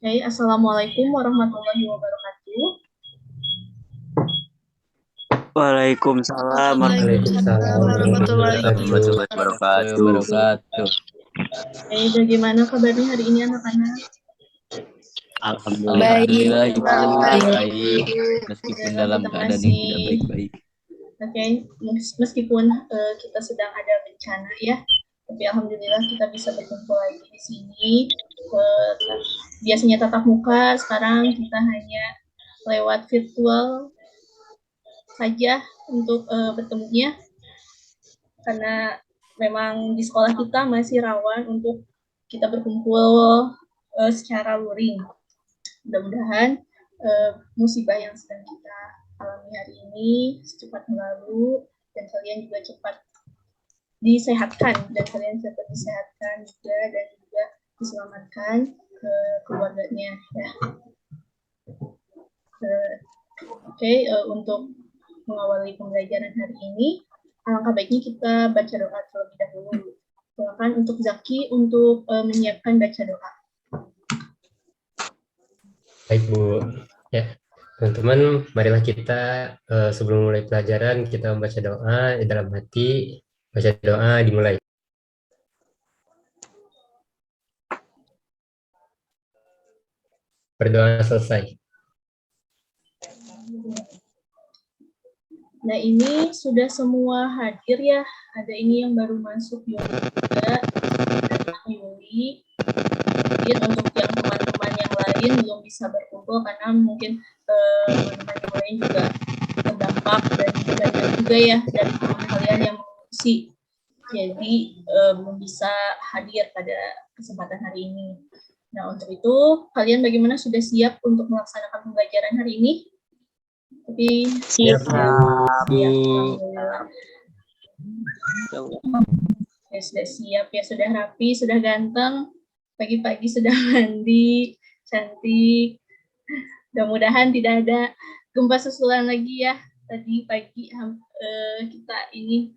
Oke, Assalamualaikum warahmatullahi wabarakatuh. Waalaikumsalam Waalaikumsalam warahmatullahi wabarakatuh. Oke, bagaimana kabarnya hari ini anak-anak? Alhamdulillah Ibu Baik. baik, meskipun dalam keadaan yang tidak baik-baik. Oke, meskipun kita sedang ada bencana ya, tapi alhamdulillah kita bisa berkumpul lagi di sini. Biasanya tatap muka, sekarang kita hanya lewat virtual saja untuk bertemunya, karena memang di sekolah kita masih rawan untuk kita berkumpul secara luring. Mudah-mudahan musibah yang sedang kita alami hari ini cepat berlalu dan kalian juga cepat disehatkan juga dan juga diselamatkan ke keluarganya ya. Untuk mengawali pembelajaran hari ini, alangkah baiknya kita baca doa terlebih dahulu. Silakan untuk Zaki untuk menyiapkan baca doa. Baik Bu, ya teman-teman, marilah kita sebelum mulai pelajaran kita membaca doa di dalam hati. Baca doa dimulai. Berdoa selesai. Nah, ini sudah semua hadir ya. Ada ini yang baru masuk Yuli juga, Yuli. Mungkin untuk yang teman-teman yang lain belum bisa berkumpul karena mungkin teman-teman yang lain juga terdampak dan banyak juga ya dari teman kalian yang mengungsi. Jadi belum bisa hadir pada kesempatan hari ini. Nah, untuk itu kalian bagaimana, sudah siap untuk melaksanakan pembelajaran hari ini? Tapi siap Bu. Ya, sudah siap ya, sudah rapi, sudah ganteng, pagi-pagi sudah mandi, cantik. Mudah-mudahan tidak ada gempa susulan lagi ya. Tadi pagi kita ini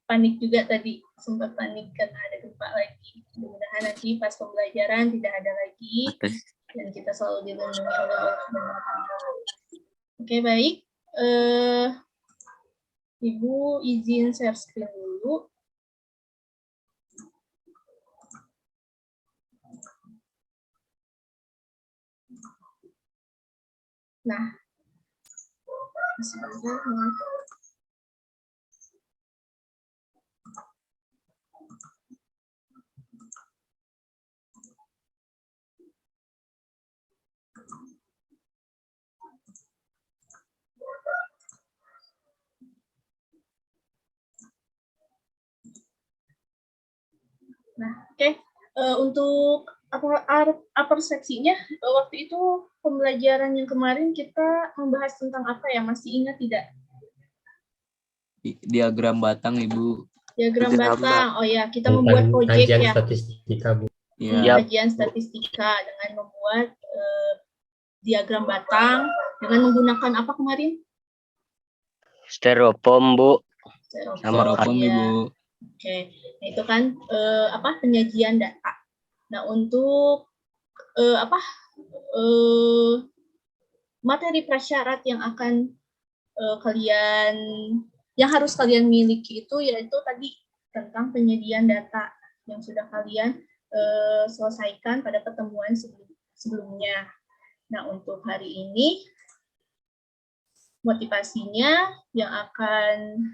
panik juga, tadi sempat panik karena ada gempa lagi. Mudah-mudahan nanti pas pembelajaran tidak ada lagi dan kita selalu dilindungi oleh Allah Subhanahu wa Ta'ala. Oke, baik. Ibu izin share screen dulu. Nah, sebentar. Nah, oke. Untuk upper seksinya, waktu itu pembelajaran yang kemarin kita membahas tentang apa ya? Masih ingat tidak? Diagram batang, Ibu. Diagram batang. Oh ya, kita membuat proyek ya. Statistika, Bu. Ya. Kajian statistika dengan membuat diagram batang dengan menggunakan apa kemarin? Styrofoam, Bu. Styrofoam, ya. Ibu. Oke, nah itu kan penyajian data. Nah, untuk materi prasyarat yang akan yang harus kalian miliki itu yaitu tadi tentang penyediaan data yang sudah kalian selesaikan pada pertemuan sebelumnya. Nah, untuk hari ini motivasinya yang akan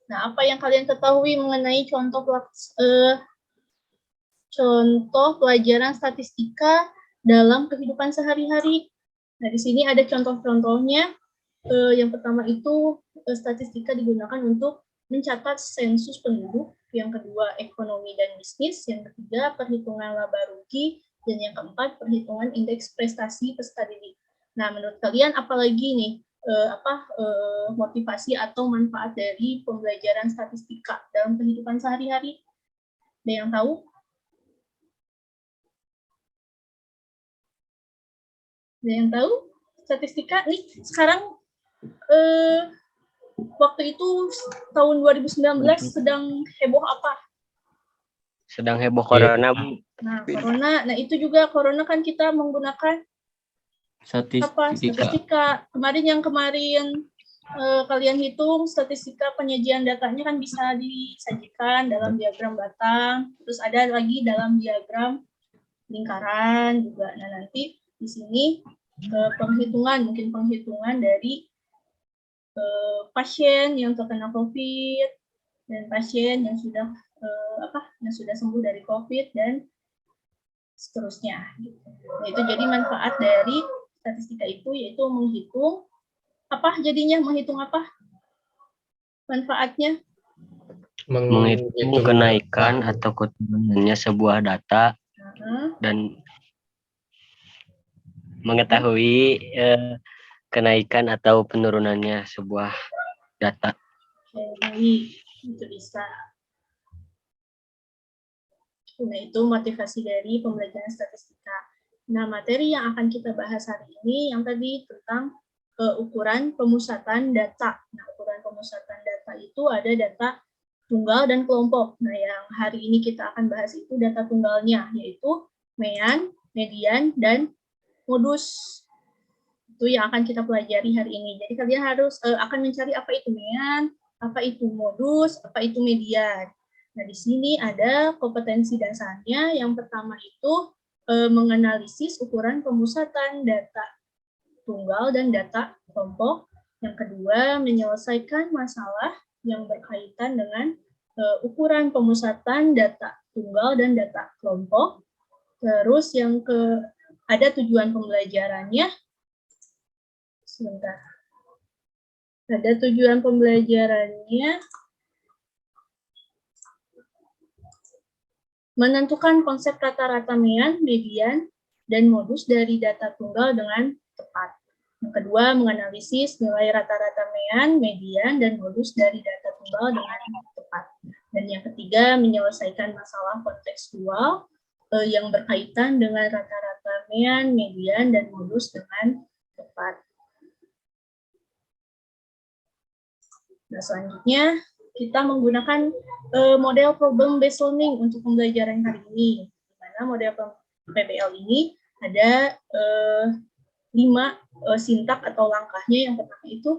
nah, apa yang kalian ketahui mengenai contoh pelajaran statistika dalam kehidupan sehari-hari. Nah, di sini ada contoh-contohnya. Yang pertama itu statistika digunakan untuk mencatat sensus penduduk, yang kedua ekonomi dan bisnis, yang ketiga perhitungan laba rugi, dan yang keempat perhitungan indeks prestasi peserta didik. Nah, menurut kalian apalagi nih motivasi atau manfaat dari pembelajaran statistika dalam kehidupan sehari-hari? Ada yang tahu? Ada yang tahu? Statistika nih sekarang waktu itu tahun 2019 sedang heboh apa? sedang heboh corona, Bu. Nah itu juga corona kan kita menggunakan statistika. Kemarin kalian hitung statistika penyajian datanya kan bisa disajikan dalam diagram batang, terus ada lagi dalam diagram lingkaran juga. Nah nanti di sini penghitungan dari pasien yang terkena COVID dan pasien yang sudah sembuh dari COVID dan seterusnya. Nah, itu jadi manfaat dari statistika itu yaitu menghitung apa manfaatnya? Menghitung kenaikan atau keturunannya sebuah data dan mengetahui kenaikan atau penurunannya sebuah data. Baik, itu bisa. Nah, itu motivasi dari pembelajaran statistika. Nah, materi yang akan kita bahas hari ini yang tadi tentang ukuran pemusatan data. Nah, ukuran pemusatan data itu ada data tunggal dan kelompok. Nah, yang hari ini kita akan bahas itu data tunggalnya, yaitu mean, median, dan modus. Itu yang akan kita pelajari hari ini. Jadi kalian harus akan mencari apa itu mean, apa itu modus, apa itu median. Nah, di sini ada kompetensi dasarnya. Yang pertama itu menganalisis ukuran pemusatan data tunggal dan data kelompok. Yang kedua, menyelesaikan masalah yang berkaitan dengan ukuran pemusatan data tunggal dan data kelompok. Terus ada tujuan pembelajarannya. Sebentar. Ada tujuan pembelajarannya. Menentukan konsep rata-rata mean, median, dan modus dari data tunggal dengan tepat. Yang kedua, menganalisis nilai rata-rata mean, median, dan modus dari data tunggal dengan tepat. Dan yang ketiga, menyelesaikan masalah kontekstual yang berkaitan dengan rata-rata mean, median, dan modus dengan tepat. Nah, selanjutnya kita menggunakan model problem based learning untuk pembelajaran hari ini. Di mana model PBL ini ada 5 sintak atau langkahnya. Yang pertama itu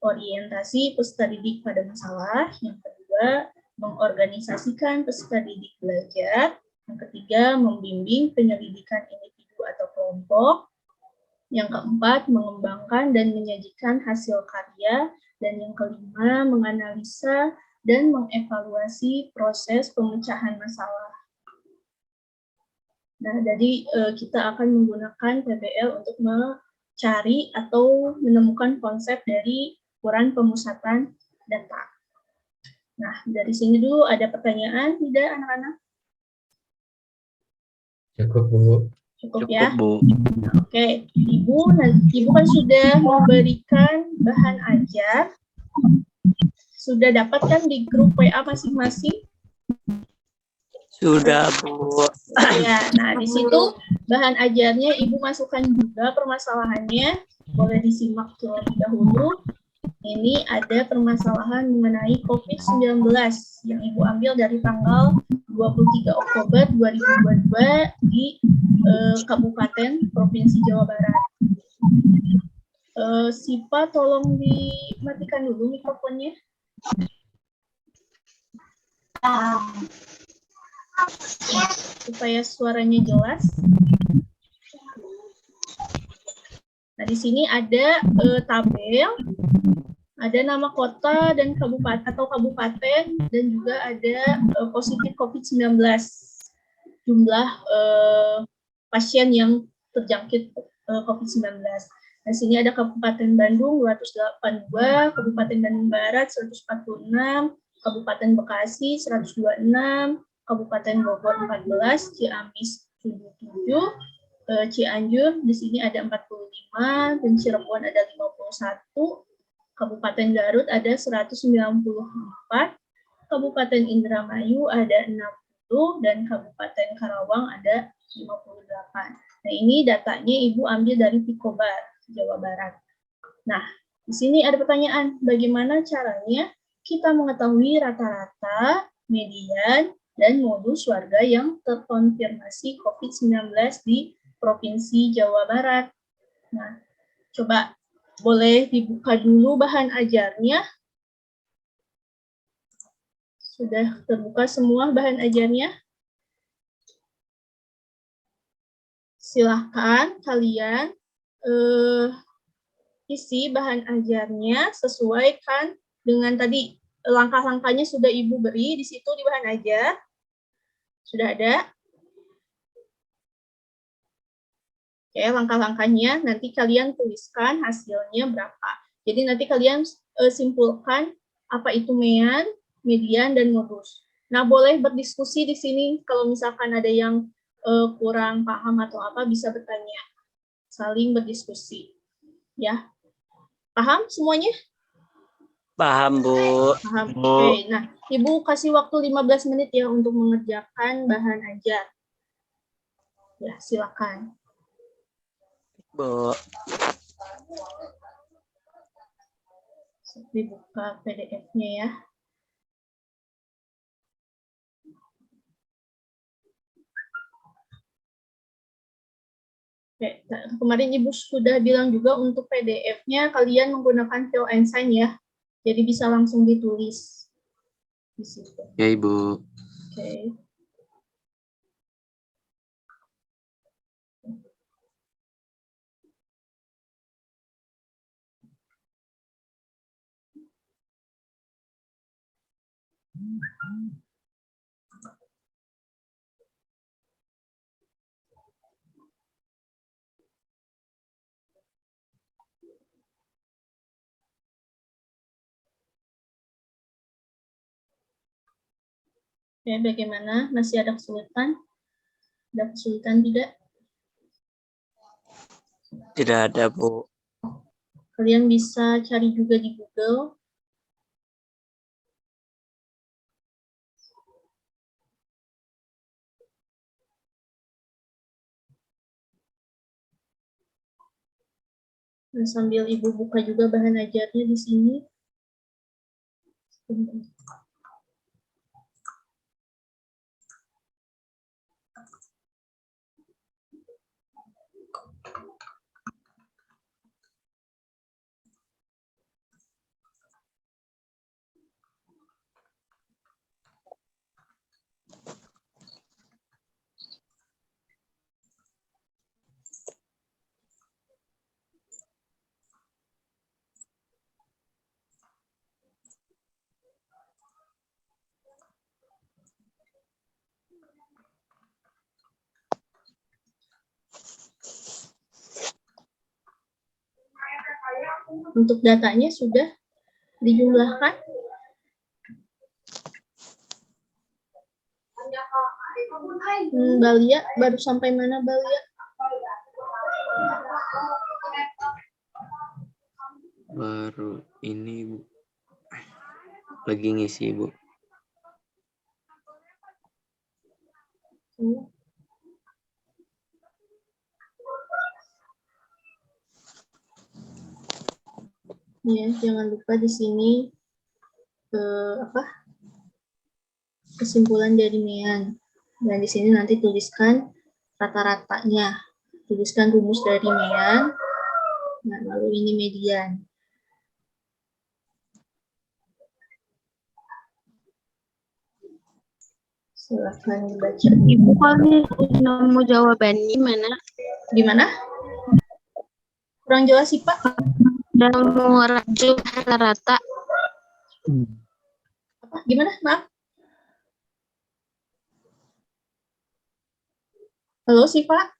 orientasi peserta didik pada masalah. Yang kedua, mengorganisasikan peserta didik belajar. Yang ketiga, membimbing penyelidikan individu atau kelompok. Yang keempat, mengembangkan dan menyajikan hasil karya. Dan yang kelima, menganalisa dan mengevaluasi proses pemecahan masalah. Nah, jadi kita akan menggunakan PBL untuk mencari atau menemukan konsep dari ukuran pemusatan data. Nah, dari sini dulu ada pertanyaan tidak, anak-anak? Cukup, Bu. Cukup ya? Bu. Oke, Ibu kan sudah memberikan bahan ajar. Sudah dapat kan di grup WA masing-masing? Sudah, Bu. Ya, nah di situ bahan ajarnya Ibu masukkan juga permasalahannya. Boleh disimak terlebih dahulu. Ini ada permasalahan mengenai COVID-19 yang Ibu ambil dari tanggal 23 Oktober 2022 di Kabupaten Provinsi Jawa Barat. Sipa, tolong dimatikan dulu mikrofonnya. Supaya suaranya jelas. Nah, di sini ada tabel, ada nama kota dan kabupaten atau kabupaten, dan juga ada positif COVID-19, jumlah pasien yang terjangkit COVID-19. Di sini ada Kabupaten Bandung 282, Kabupaten Bandung Barat 146, Kabupaten Bekasi 126, Kabupaten Bogor 14, Ciamis 77, Cianjur di sini ada 45, dan Cirebon ada 51, Kabupaten Garut ada 194, Kabupaten Indramayu ada 60, dan Kabupaten Karawang ada 58. Nah, ini datanya Ibu ambil dari Pikobar, Jawa Barat. Nah, di sini ada pertanyaan, bagaimana caranya kita mengetahui rata-rata, median, dan modus warga yang terkonfirmasi COVID-19 di Provinsi Jawa Barat. Nah, coba boleh dibuka dulu bahan ajarnya. Sudah terbuka semua bahan ajarnya? Silahkan kalian isi bahan ajarnya sesuaikan dengan tadi langkah-langkahnya sudah Ibu beri di situ di bahan ajar. Sudah ada? Oke, langkah-langkahnya nanti kalian tuliskan hasilnya berapa. Jadi nanti kalian simpulkan apa itu mean, median, dan modus. Nah, boleh berdiskusi di sini kalau misalkan ada yang kurang paham atau apa bisa bertanya. Saling berdiskusi. Ya. Paham semuanya? Paham, Bu. Paham. Bu. Oke, nah Ibu kasih waktu 15 menit ya untuk mengerjakan bahan ajar. Ya, silakan. Bu. Dibuka PDF-nya ya. Oke, kemarin Ibu sudah bilang juga untuk PDF-nya kalian menggunakan fill and sign ya. Jadi bisa langsung ditulis di situ. Ya, Ibu. Oke. Oke, bagaimana? Masih ada kesulitan? Ada kesulitan tidak? Tidak ada, Bu. Kalian bisa cari juga di Google. Nah, sambil Ibu buka juga bahan ajarnya di sini. Untuk datanya sudah dijumlahkan? Balia, baru sampai mana Balia? Baru ini, Bu. Lagi ngisi, Bu. Ya, jangan lupa di sini kesimpulan dari mean. Dan di sini nanti tuliskan rata-ratanya. Tuliskan rumus dari mean. Nah, lalu ini median. Silakan dibaca. Ibu kalau nemu jawabannya mana? Gimana? Kurang jelas sih, Pak. Dan mau rata-rata. Apa? Gimana, Maaf? Halo, Siva?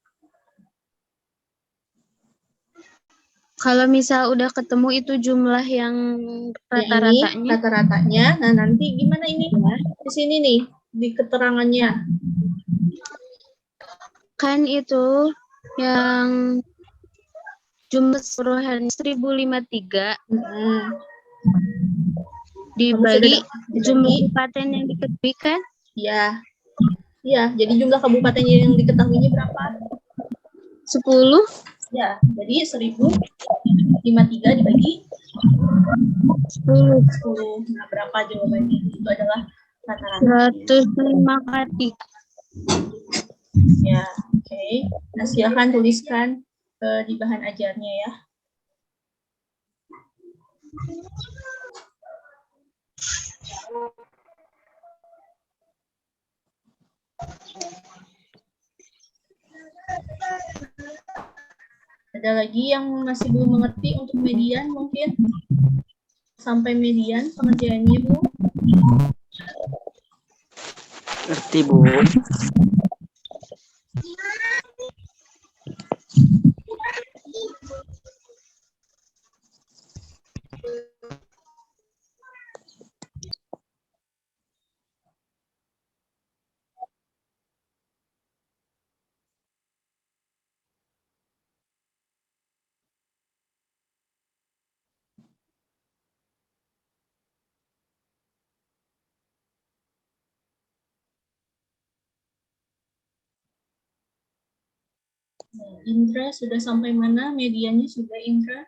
Kalau misal udah ketemu itu jumlah yang rata-ratanya. Rata-ratanya. Nah, nanti gimana ini? Di sini nih, di keterangannya. Kan itu yang jumlah keseluruhan 1053 dibagi jumlah kabupaten yang diketahui kan? Iya. Iya, jadi jumlah kabupaten yang diketahuinya berapa? 10. Ya, jadi 1053 dibagi 10. Nah, berapa jawabannya? Itu adalah rata-rata. 105 kali. Ya, oke. Nah, silakan tuliskan di bahan ajarnya ya. Ada lagi yang masih belum mengerti untuk median mungkin? Sampai median pengerjaannya, Bu? Ngerti, Bu. Nah, Indra sudah sampai mana? Mediannya sudah, Indra?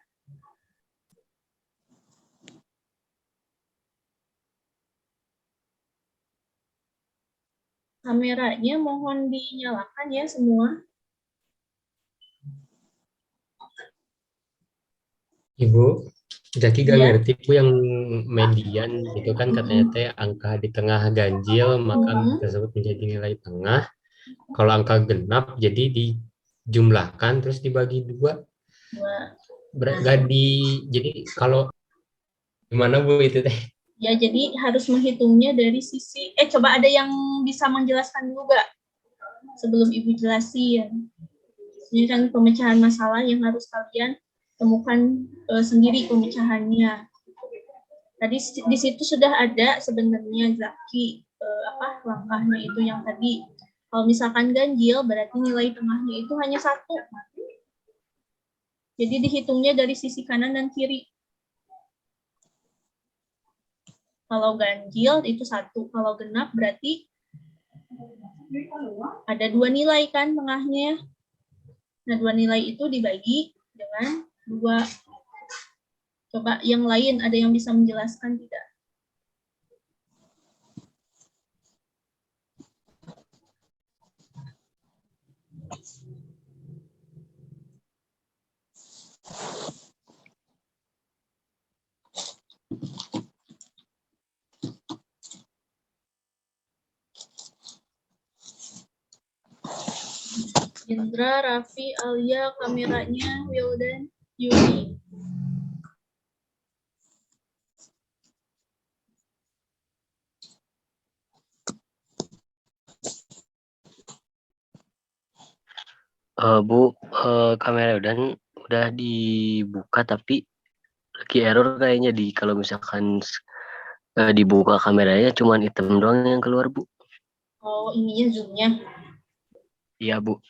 Kameranya mohon dinyalakan ya semua. Ibu, Jaki gak Iya. ngerti Bu yang median itu kan katanya teh angka di tengah ganjil maka tersebut menjadi nilai tengah. Kalau angka genap jadi dijumlahkan terus dibagi dua. Gak di jadi kalau gimana Bu itu teh? Ya, jadi harus menghitungnya dari sisi, coba ada yang bisa menjelaskan dulu gak? Sebelum Ibu jelasin. Ini kan pemecahan masalah yang harus kalian temukan sendiri pemecahannya. Tadi di situ sudah ada sebenarnya Zaki, langkahnya itu yang tadi. Kalau misalkan ganjil, berarti nilai tengahnya itu hanya 1. Jadi dihitungnya dari sisi kanan dan kiri. Kalau ganjil itu 1, kalau genap berarti ada 2 nilai kan tengahnya. Nah, 2 nilai itu dibagi dengan 2. Coba yang lain ada yang bisa menjelaskan tidak? Indra, Raffi, Alia, kameranya, Wildan, Yuni. Bu, kamera udah dibuka tapi lagi error kayaknya kalau misalkan dibuka kameranya cuman hitam doang yang keluar, Bu. Oh, ininya zoom-nya. Iya, Bu.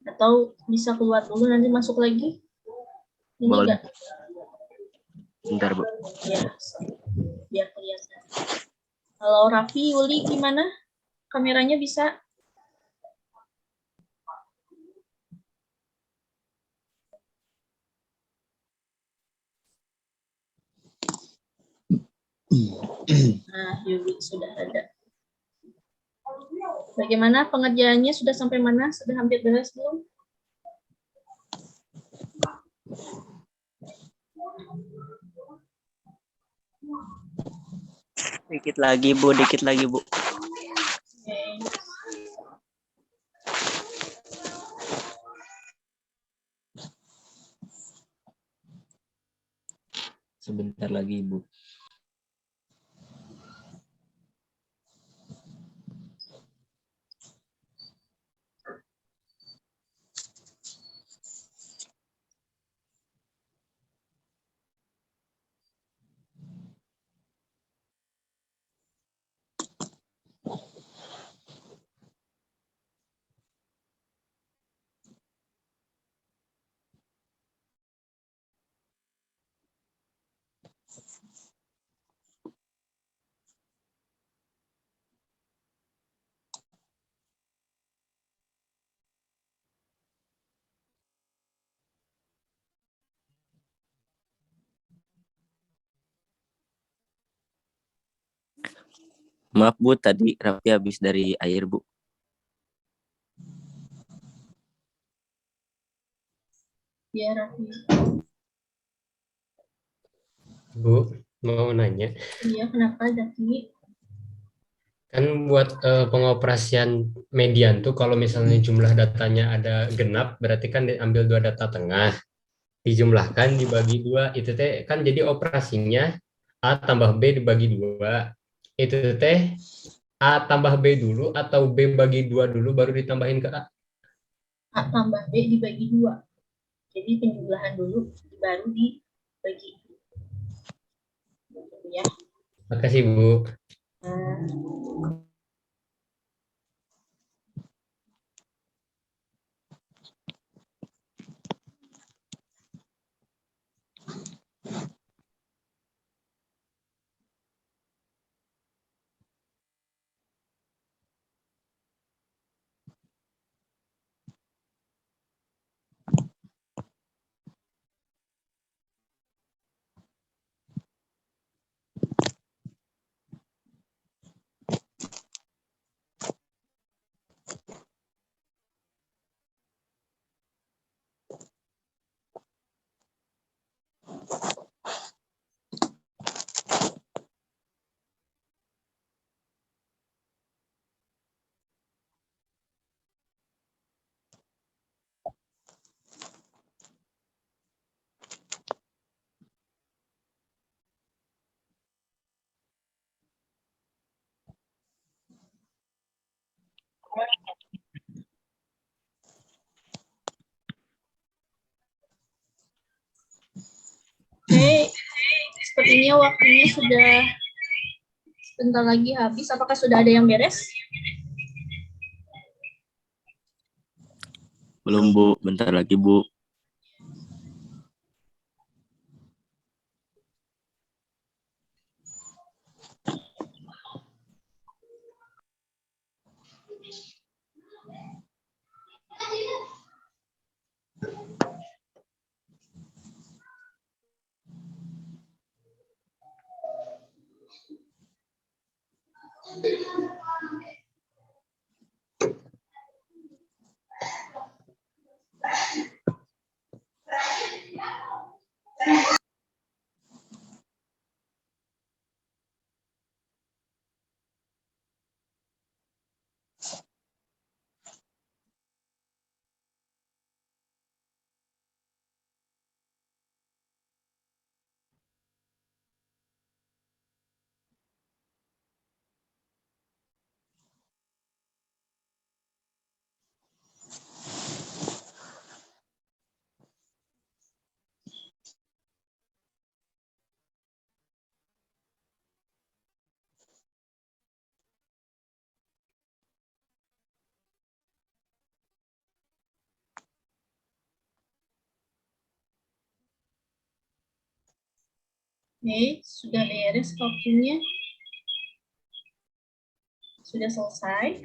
Atau bisa keluar dulu nanti masuk lagi. Ini Boleh. enggak? Bentar, Bu. Ya, biar kelihatan. Kalau Raffi, Yuli gimana? Kameranya bisa? Nah, Yuli sudah ada. Bagaimana pengerjaannya? Sudah sampai mana? Sudah hampir beres belum? Dikit lagi, Bu. Dikit lagi, Bu. Oke. Sebentar lagi, Bu. Maaf Bu, tadi Raffi habis dari air Bu. Ya, Raffi. Bu, mau nanya. Iya, kenapa, Zaki? Kan buat pengoperasian median tuh kalau misalnya jumlah datanya ada genap, berarti kan diambil dua data tengah, dijumlahkan dibagi dua, itu teh kan jadi operasinya A tambah B dibagi dua. Itu teh A tambah B dulu atau B bagi dua dulu baru ditambahin ke A. A tambah B dibagi 2. Jadi penjumlahan dulu, baru dibagi. Gitu ya. Makasih Bu. Nah, oke, sepertinya waktunya sudah sebentar lagi habis. Apakah sudah ada yang beres? Belum Bu, bentar lagi Bu. Oke, sudah beres waktunya. Sudah selesai.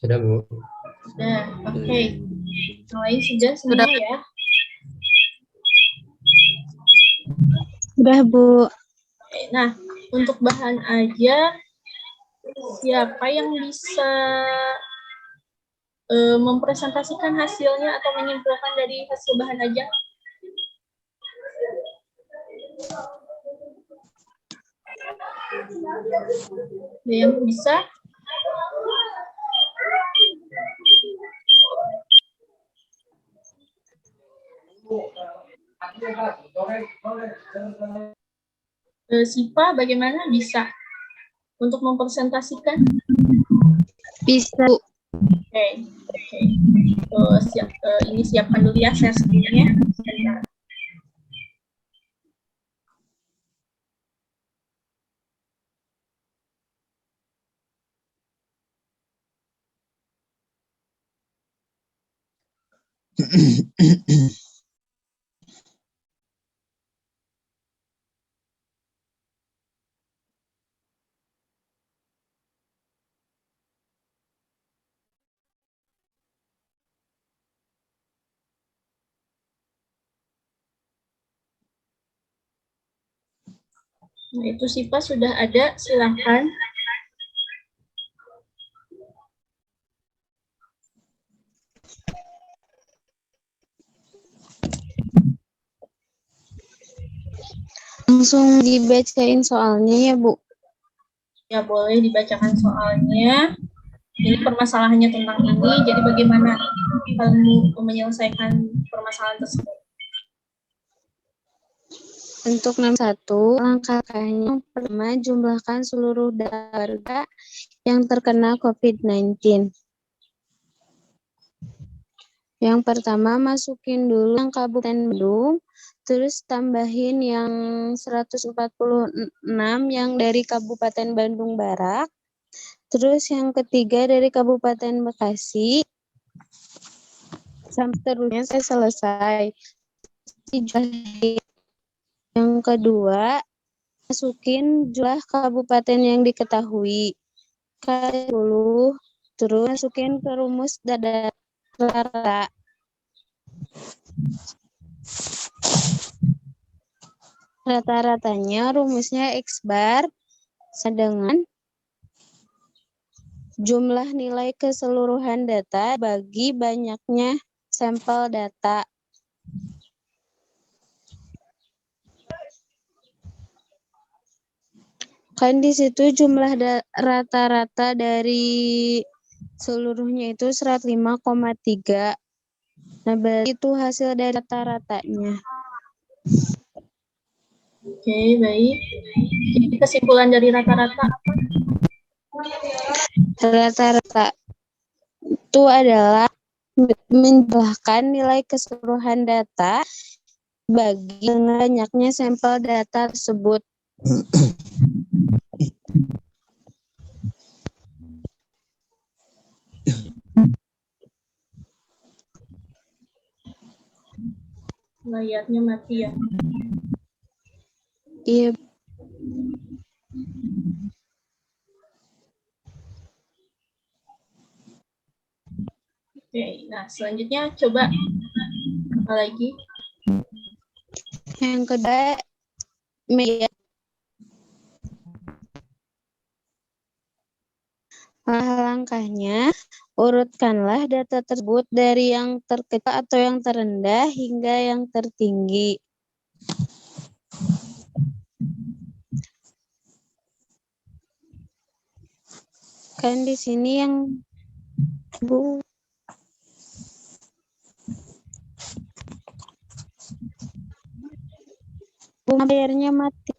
Sudah Bu. Sudah, oke. Yang lain sudah semua ya? Udah, Bu. Oke, nah, untuk bahan aja, siapa yang bisa mempresentasikan hasilnya atau menyimpulkan dari hasil bahan aja? Ada yang bisa? Sipa, bagaimana bisa untuk mempresentasikan? Bisa, Bu. Oke, oke. Ini siapkan dulu ya share screen-nya. Sebentar. Nah, itu Sipa sudah ada, silahkan. Langsung dibacain soalnya ya, Bu. Ya, boleh dibacakan soalnya. Ini permasalahannya tentang ini, jadi bagaimana kamu menyelesaikan permasalahan tersebut? Untuk 61, langkah-langkahnya yang pertama, jumlahkan seluruh warga yang terkena COVID-19. Yang pertama, masukin dulu yang Kabupaten Bandung, terus tambahin yang 146 yang dari Kabupaten Bandung Barat, terus yang ketiga dari Kabupaten Bekasi, sampai terusnya saya selesai. Yang kedua, masukin jumlah kabupaten yang diketahui. 10, terus masukin ke rumus rata. Rata-ratanya rumusnya X bar sedangkan jumlah nilai keseluruhan data bagi banyaknya sampel data. Kan di situ jumlah rata-rata dari seluruhnya itu 105,3. Nah, berarti itu hasil dari rata-ratanya. Oke, baik. Jadi kesimpulan dari rata-rata apa? Rata-rata itu adalah menjumlahkan nilai keseluruhan data bagi banyaknya sampel data tersebut. Layarnya mati ya. Iya. Oke, nah selanjutnya coba apa lagi? Yang kedua, media. Langkahnya, urutkanlah data tersebut dari yang terkecil atau yang terendah hingga yang tertinggi. Kan di sini yang Bu layarnya mati.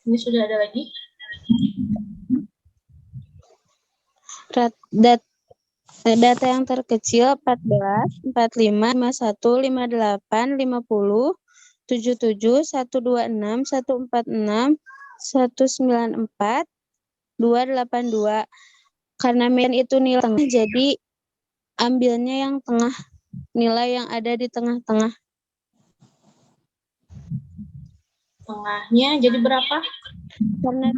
Ini sudah ada lagi? Data yang terkecil 14, 45, 51, 58, 50, 77, 126, 146, 194, 282. Karena median itu nilai tengah, jadi ambilnya yang tengah, nilai yang ada di tengah-tengah. Tengahnya jadi berapa? Karena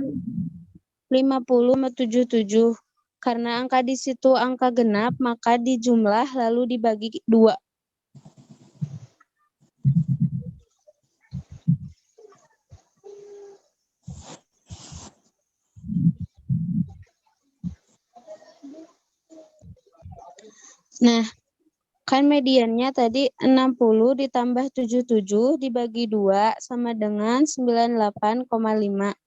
50 sama 77. Karena angka di situ angka genap, maka dijumlah lalu dibagi 2. Nah, kan mediannya tadi 60 ditambah 77 dibagi 2 sama dengan 98,5.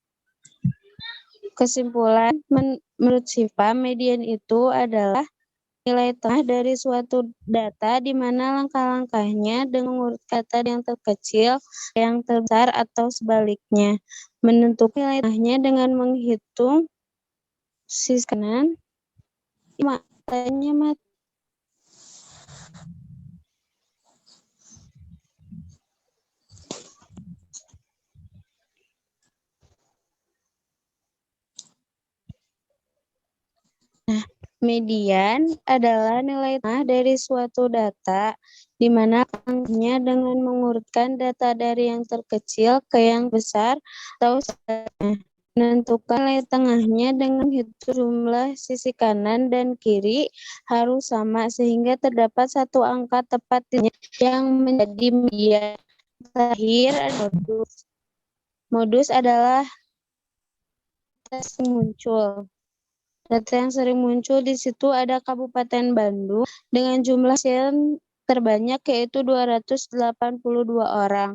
Kesimpulan, menurut Syifa, median itu adalah nilai tengah dari suatu data di mana langkah-langkahnya dengan mengurut kata yang terkecil, yang terbesar, atau sebaliknya. Menentukan nilai tengahnya dengan menghitung sisi kanan, matanya mati. Nah, median adalah nilai tengah dari suatu data, di mana angkanya dengan mengurutkan data dari yang terkecil ke yang besar atau sebaliknya. Menentukan nilai tengahnya dengan hitung jumlah sisi kanan dan kiri harus sama sehingga terdapat satu angka tepat yang menjadi median. Terakhir ada modus. Modus adalah data yang muncul. Data yang sering muncul di situ ada Kabupaten Bandung dengan jumlah pasien terbanyak yaitu 282 orang.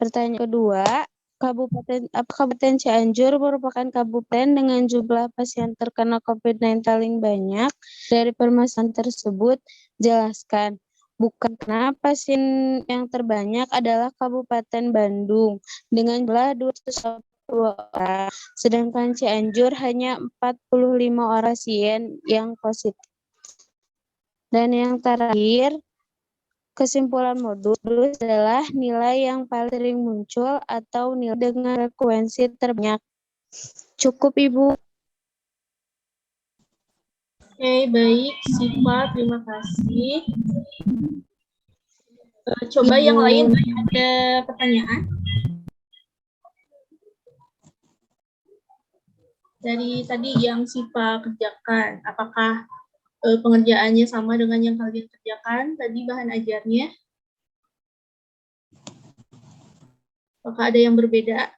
Pertanyaan kedua, Kabupaten Cianjur merupakan kabupaten dengan jumlah pasien terkena COVID-19 paling banyak. Dari permasalahan tersebut, jelaskan. Bukan karena pasien yang terbanyak adalah Kabupaten Bandung dengan jumlah 202 orang, sedangkan Cianjur hanya 45 orang pasien yang positif. Dan yang terakhir, kesimpulan modus adalah nilai yang paling sering muncul atau nilai dengan frekuensi terbanyak. Cukup, Ibu. Oke, baik. Siva, terima kasih. Coba yang lain ada pertanyaan? Dari tadi yang Siva kerjakan, apakah pengerjaannya sama dengan yang kalian kerjakan tadi bahan ajarnya? Apakah ada yang berbeda?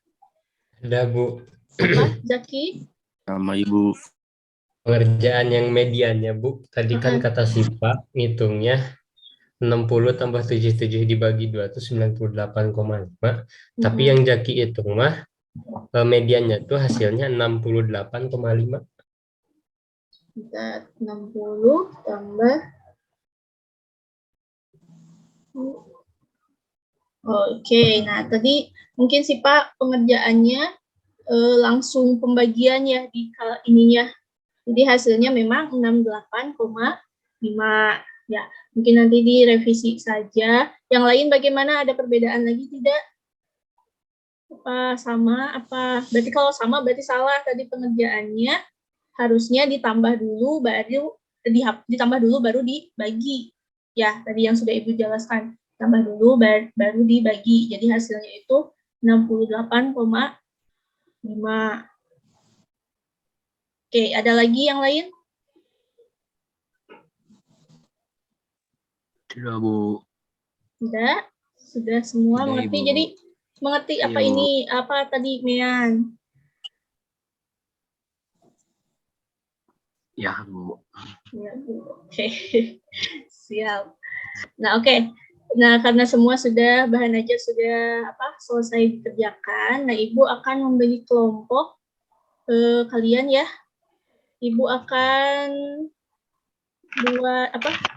Ada, Bu. Apa, Zaki? Sama Ibu. Pengerjaan yang mediannya, Bu. Tadi kan kata Sipa, ngitungnya 60 tambah 77 dibagi 2 itu 98,5. Tapi yang Jaki hitung mah, mediannya tuh hasilnya 68,5. Kita 60 tambah. Oke, nah tadi mungkin sih Pak pengerjaannya langsung pembagian ya di ininya. Jadi hasilnya memang 68,5 ya. Mungkin nanti direvisi saja. Yang lain bagaimana? Ada perbedaan lagi tidak? Apa sama? Apa berarti kalau sama berarti salah tadi pengerjaannya harusnya ditambah dulu baru dibagi. Ya, tadi yang sudah Ibu jelaskan. Tambah dulu baru dibagi. Jadi hasilnya itu 68,5. Oke, ada lagi yang lain? Tidak, Bu. Tidak? Sudah semua Tidak, mengerti? Ibu. Jadi mengerti apa Iya, Bu. ini? Apa tadi, Mean? Ya, Bu. Ya, Bu. Oke. Siap. Nah, oke. Nah, karena semua sudah bahan ajar sudah selesai dikerjakan, nah Ibu akan membagi kelompok kalian ya. Ibu akan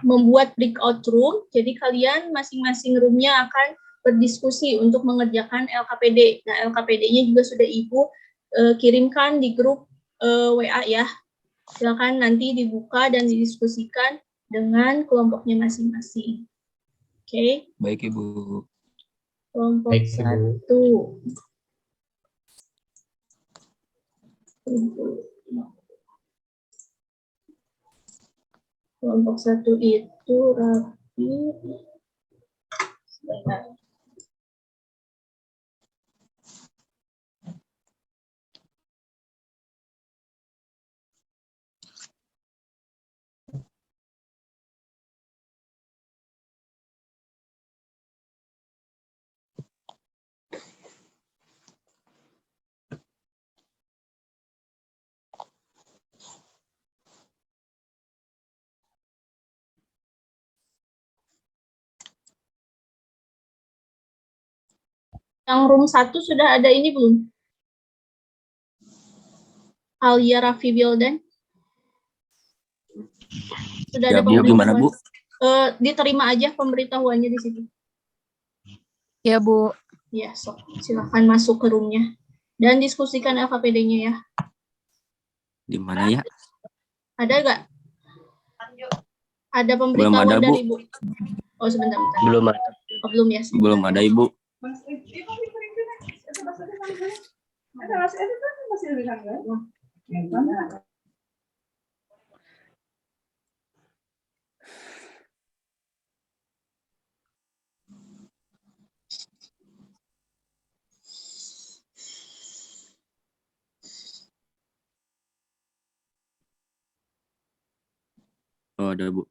membuat breakout room. Jadi kalian masing-masing roomnya akan berdiskusi untuk mengerjakan LKPD. Nah, LKPD-nya juga sudah Ibu kirimkan di grup WA ya. Silakan nanti dibuka dan didiskusikan dengan kelompoknya masing-masing. Oke. Baik, Ibu. Kelompok Baik, Ibu. 1. Kelompok 1 itu Raffi. Sebentar. Yang room 1 sudah ada ini belum? Alia Raffi Wildan. Sudah ada Ya, Bu, gimana, Bu? Diterima aja pemberitahuannya di situ. Ya, Bu. Ya, sok. Silakan masuk ke roomnya. Dan diskusikan LKPD-nya ya. Di mana ya? Ada nggak? Ada Belum pemberitahuan ada, Bu. dari Ibu? Oh, sebentar. Belum ada. Oh, belum ya? Sebentar. Belum ada, Ibu. Oh, ada Bu.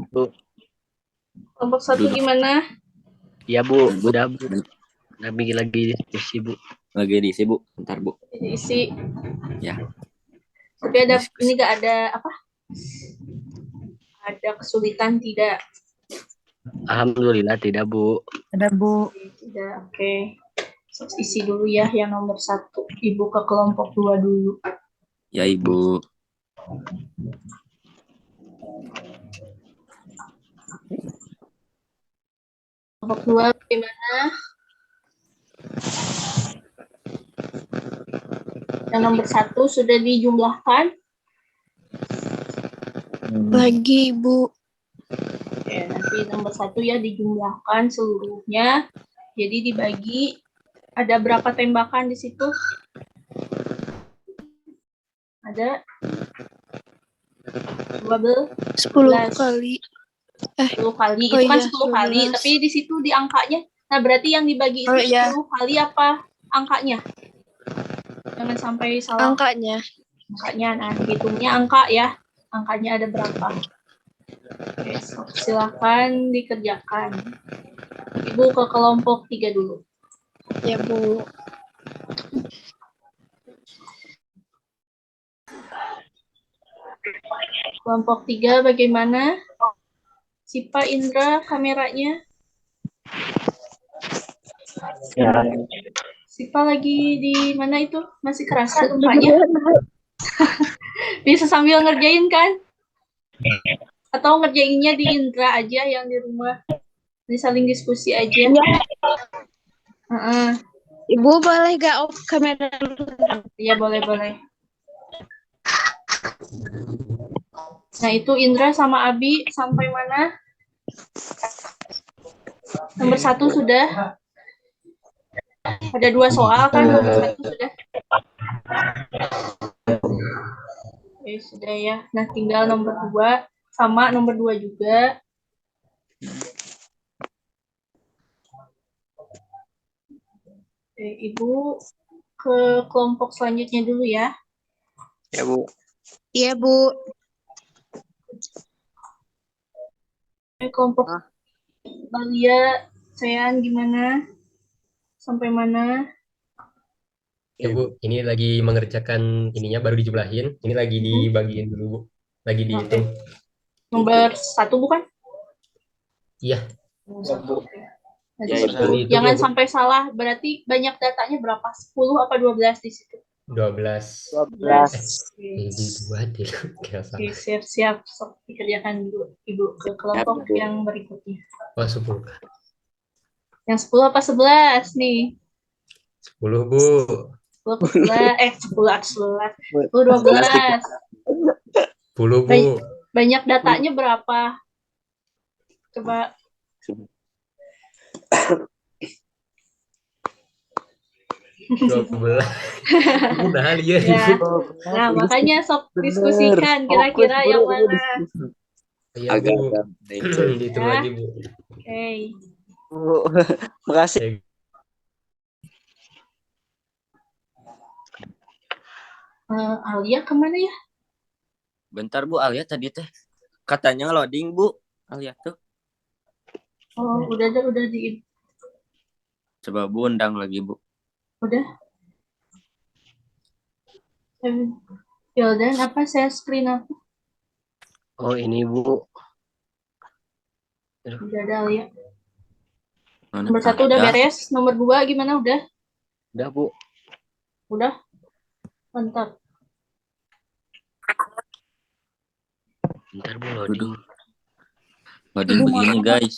Bu. Kelompok 1 gimana? Iya Bu, udah Bu. Lagi diskusi Bu. Lagi diisi Bu. Bentar Bu. Isi. Ya. Tapi ada Diskusi. ini nggak ada apa? Ada kesulitan tidak? Alhamdulillah tidak Bu. Tidak. Oke. So, isi dulu ya yang nomor 1. Ibu ke kelompok 2 dulu. Ya Ibu. Kelompok 2 bagaimana? Yang nomor 1 sudah dijumlahkan? Lagi, Bu. Oke, nanti nomor 1 ya dijumlahkan seluruhnya. Jadi dibagi, ada berapa tembakan di situ? Ada 10 kali. 10 kali. Oh Itu kan iya, 10 kali, 12. tapi di situ di angkanya. Nah, berarti yang dibagi itu Oh iya. 10 kali apa angkanya? Jangan sampai salah Angkanya. angkanya. Nah, hitungnya angka ya. Angkanya ada berapa? Oke, so, silakan dikerjakan. Ibu ke kelompok 3 dulu. Ya, Bu. Kelompok 3 bagaimana? Sipa, Indra, kameranya? Ya. Sipa lagi di mana itu? Masih kerasa rupanya? Bisa sambil ngerjain kan? Atau ngerjainnya di Indra aja yang di rumah? Ini saling diskusi aja. Ibu boleh gak off kamera dulu? Iya, boleh. Nah, itu Indra sama Abi sampai mana? Nomor 1 sudah. Ada 2 soal kan, nomor 1 sudah. Oke, sudah ya. Nah, tinggal nomor 2 sama nomor 2 juga. Oke, Ibu ke kelompok selanjutnya dulu ya. Ya Bu. Iya, Bu. Kelompok Balia, Sean gimana? Sampai mana? Ya Bu, ini lagi mengerjakan ininya baru dijumlahin. Ini lagi dibagiin dulu Bu. Lagi dihitung. Nomor 1 bukan? Iya. Nomor 1. Nah, di Ya, situ Ibu. jangan sampai salah. Berarti banyak datanya berapa? 10 apa 12 di situ? 12. 12. Jadi 2 deh. Kira Oke, salah. siap-siap. Sok dikerjakan dulu, Ibu, ke kelompok yang berikutnya. Oh, 10. Yang 10 apa 11 nih? 10 Bu. 10 ke 11. 10 ke 11. 10, 12. 10 Bu. Banyak datanya berapa? Coba. 12. Nah, lihat Ya. Ibu. Nah, makanya sok diskusikan kira-kira yang mana. Iya Bu. Dihitung Ya. lagi Bu. Oke. Makasih. Alia kemana ya? Bentar Bu, Alia tadi teh katanya loading Bu. Alia tuh. Oh, udah di. Coba Bu undang lagi Bu. Udah. Wildan, apa share screen aku? Oh ini Bu. Udah ada Alia. Mana Nomor 1 udah ada? beres. Nomor 2 gimana? Udah? Udah Bu. Udah? Mantap. Bentar Bu loading. Loading begini guys.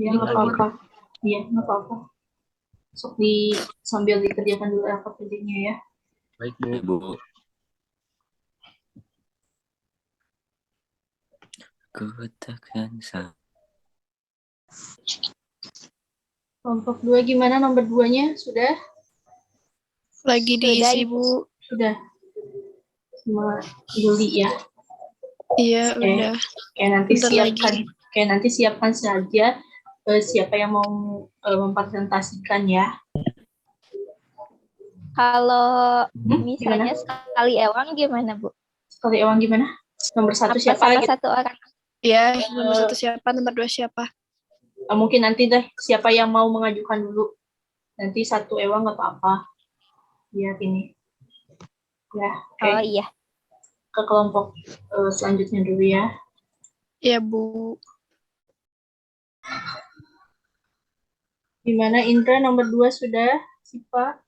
Ya, nggak apa-apa. Iya, nggak apa-apa. Sok sambil dikerjakan dulu LKPD-nya ya. Baik Bu. Ibu. Ku takkan Kelompok 2 gimana? Nomor 2-nya sudah? Lagi diisi, Bu. Sudah. Sama Juli ya. Iya, Oke. udah. Oke, nanti Bentar siapkan. lagi. Oke, nanti siapkan saja siapa yang mau mempresentasikan ya. Kalau Gimana? misalnya sekali ewang gimana, Bu? Sekali Ewang gimana? Nomor 1 Apa siapa sama gitu? satu orang? Ya, nomor 1 siapa, nomor 2 siapa? Mungkin nanti deh siapa yang mau mengajukan dulu. Nanti 1 Ewang nggak apa-apa. Biar ini. Ya, oke. Oh iya. Ke kelompok selanjutnya dulu ya. Iya, Bu. Gimana Indra, nomor 2 sudah? Sipa?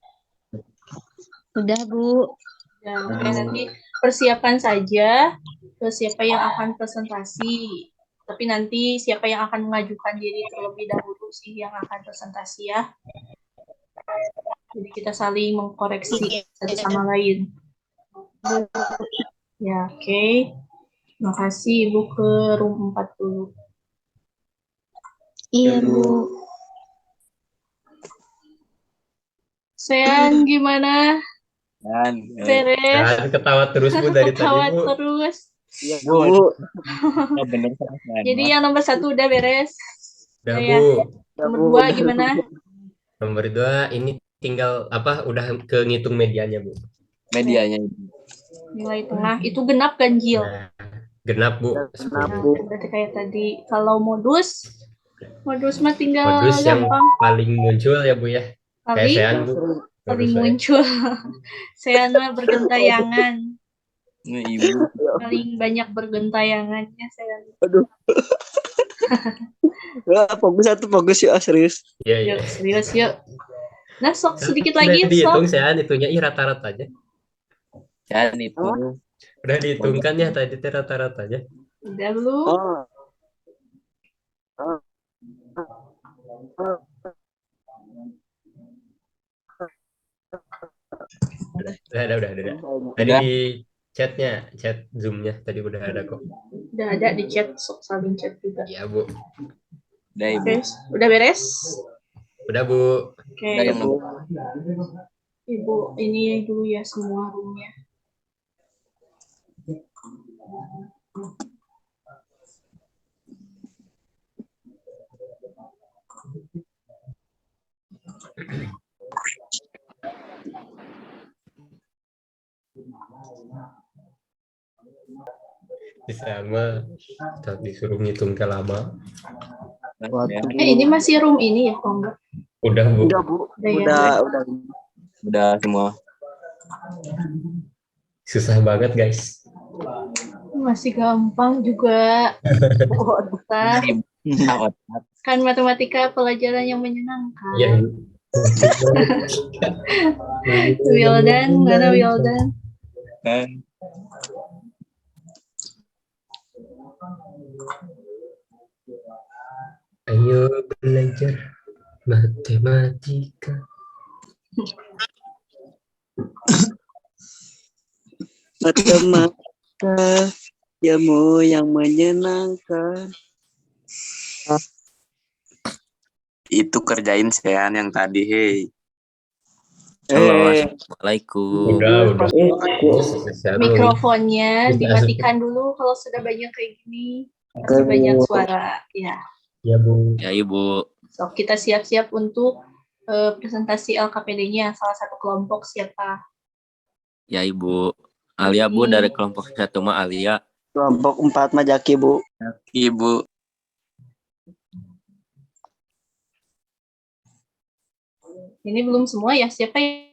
Sudah, Bu. Ya, oke, nanti persiapkan saja siapa yang akan presentasi. Tapi nanti siapa yang akan mengajukan diri terlebih dahulu sih yang akan presentasi ya. Jadi kita saling mengkoreksi satu sama lain. Ya, oke. Terima kasih Ibu ke room 4 dulu. Iya, Bu. Sean, gimana? Dan Beres? Jangan ketawa terus Bu dari tadi Ketawa Bu. terus. iya Bu. Oh, bener sama Jadi yang nomor 1 udah beres. Udah Ya. Bu. Nomor 2 gimana? Nomor 2 ini tinggal apa? Udah ke ngitung medianya Bu. medianya. Nilai tengah itu genap ganjil. Nah, genap Bu. 10. Nah, berarti kayak tadi kalau modus mah tinggal Modus yang gampang paling muncul ya Bu ya. Kayak paling Sean Bu. paling Modus saya. muncul. Saya mah bergentayangan. Nah, Ibu. Paling banyak bergentayangannya saya. Fokus yuk, serius. Iya, iya. Yuk, serius yuk. Nah, sok sedikit Sudah lagi, dihitung sok. Sean itunya rata-rata aja. Dan itu. Udah dihitungkan ya tadi rata-ratanya. Udah lu. Udah. Tadi Udah. di chatnya, chat Zoom-nya tadi udah ada kok. Udah ada di chat, sok saling chat juga. Iya Bu. Udah Ibu. Oke, udah beres? Udah Bu. Oke. Udah yang nomor. Ibu, ini dulu ya semua roomnya. Sama disuruh ngitung ke lama. Ini masih room ini ya, kok enggak? Udah Bu. Udah, Bu. Udah ya? Udah semua. Susah banget guys. Masih gampang juga. Nah, kan matematika pelajaran yang menyenangkan. Iya. Wildan, mana Wildan? Ayo belajar matematika. Matematika, ilmu yang menyenangkan. Itu kerjain Sean yang tadi, hei. Halo, assalamualaikum. Udah. Mikrofonnya dimatikan dulu kalau sudah banyak kayak gini. Masih banyak suara. Ya. Ya Bu. Ya Ibu. So, kita siap-siap untuk presentasi LKPD-nya. Salah satu kelompok siapa? Ya Ibu. Alia Bu dari kelompok 1 mah Alia. Kelompok 4 mah Jaki, Bu. Ibu. Ini belum semua ya. Siapa yang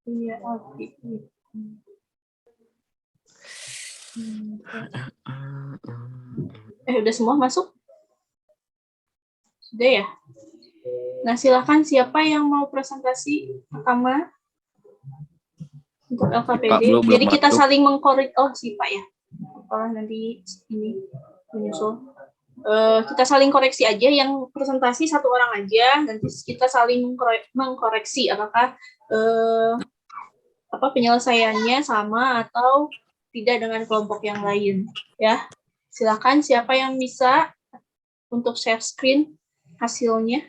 Iya, Alfi. Udah semua masuk? Sudah ya? Nah, silakan siapa yang mau presentasi pertama untuk LKPD. Pak, belum Jadi kita masuk. saling mengkorek. Oh, si Pak ya. Kalau nanti ini menyusul. Kita saling koreksi aja, yang presentasi satu orang aja, nanti kita saling mengkoreksi apakah penyelesaiannya sama atau tidak dengan kelompok yang lain, ya. Silakan siapa yang bisa untuk share screen hasilnya.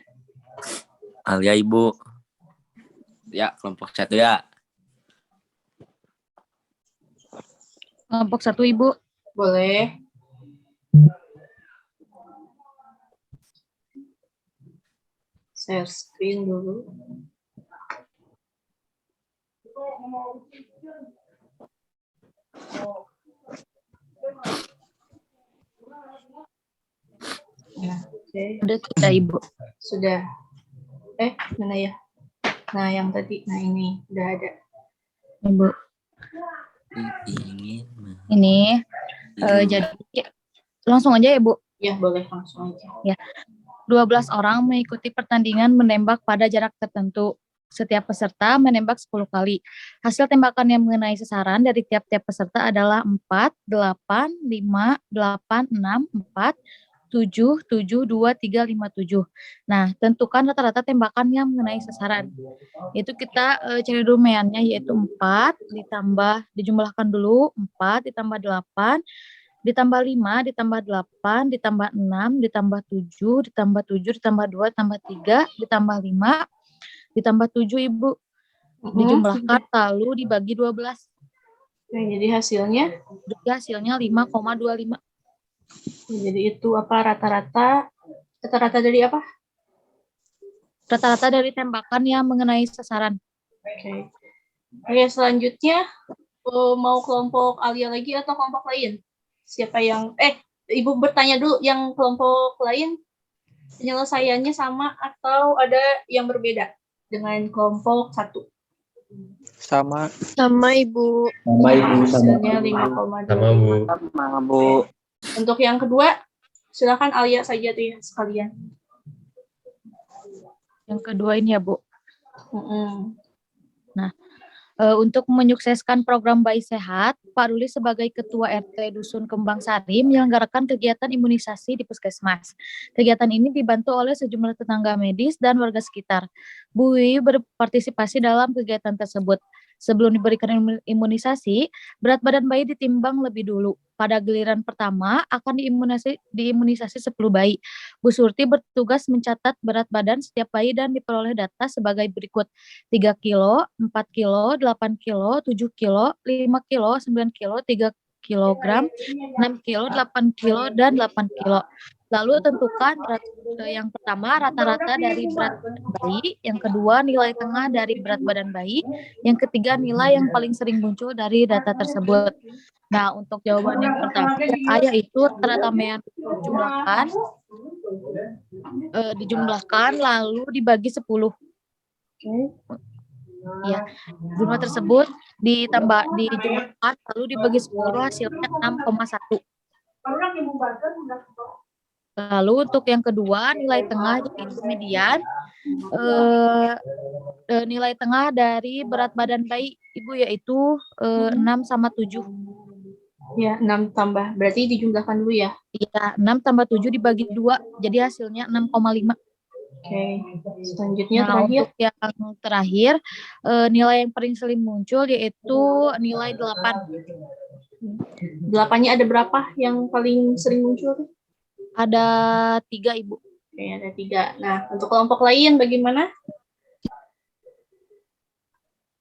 Alia, Ibu. Ya, kelompok 1 ya. Kelompok 1, Ibu. Boleh. Share screen dulu. Ya, oke. Sudah, Ibu. Sudah. Mana ya? Nah, yang tadi. Nah, ini udah ada. Ibu. Ini jadi langsung aja ya, Bu. Ya, boleh langsung aja. Ya. 12 orang mengikuti pertandingan menembak pada jarak tertentu. Setiap peserta menembak 10 kali. Hasil tembakan yang mengenai sasaran dari tiap-tiap peserta adalah 4, 8, 5, 8, 6, 4, 7, 7, 2, 3, 5, 7. Nah, tentukan rata-rata tembakan yang mengenai sasaran. Itu kita cari dulu meannya, yaitu 4, dijumlahkan dulu, 4, ditambah 8, ditambah 5, ditambah 8, ditambah 6, ditambah 7, ditambah 7, ditambah 2, ditambah 3, ditambah 5, ditambah 7, Ibu. Dijumlahkan lalu dibagi 12. Oke, jadi hasilnya? Hasilnya 5,25. Jadi itu rata-rata dari apa? Rata-rata dari tembakan yang mengenai sasaran. Oke. Oke, selanjutnya mau kelompok Alia lagi atau kelompok lain? Siapa yang Ibu bertanya dulu, yang kelompok lain penyelesaiannya sama atau ada yang berbeda dengan kelompok 1? Sama, Ibu. Sama Ibu. Hasilnya 5,2. Sama, Bu. Sama Bu. Untuk yang kedua, silakan Alia saja tuh ya sekalian. Yang kedua ini ya, Bu. Nah, untuk menyukseskan program Bayi Sehat, Pak Ruli sebagai Ketua RT Dusun Kembang Sari menyelenggarakan kegiatan imunisasi di Puskesmas. Kegiatan ini dibantu oleh sejumlah tetangga medis dan warga sekitar. Bu Wiwi berpartisipasi dalam kegiatan tersebut. Sebelum diberikan imunisasi, berat badan bayi ditimbang lebih dulu. Pada giliran pertama akan diimunisasi 10 bayi. Bu Surti bertugas mencatat berat badan setiap bayi dan diperoleh data sebagai berikut: 3 kilo, 4 kilo, 8 kilo, 7 kilo, 5 kilo, 9 kilo, 3 kilogram, 6 kilo, 8 kilo, dan 8 kilo. Lalu tentukan yang pertama rata-rata dari berat badan bayi, yang kedua nilai tengah dari berat badan bayi, yang ketiga nilai yang paling sering muncul dari data tersebut. Nah, untuk jawaban yang pertama, yaitu rata-rata yang dijumlahkan lalu dibagi 10. Ya, jumlah tersebut dijumlahkan lalu dibagi 10, hasilnya 6,1. Lalu untuk yang kedua, nilai tengah yaitu median. Nilai tengah dari berat badan bayi Ibu yaitu 6 sama 7. Ya, 6 tambah. Berarti dijumlahkan dulu ya? Iya, 6 tambah 7 dibagi 2, jadi hasilnya 6,5. Oke, selanjutnya terakhir. Untuk yang terakhir, nilai yang paling sering muncul yaitu nilai 8. 8-nya ada berapa yang paling sering muncul? Ada 3, Ibu. Oke, ada 3. Nah, untuk kelompok lain bagaimana?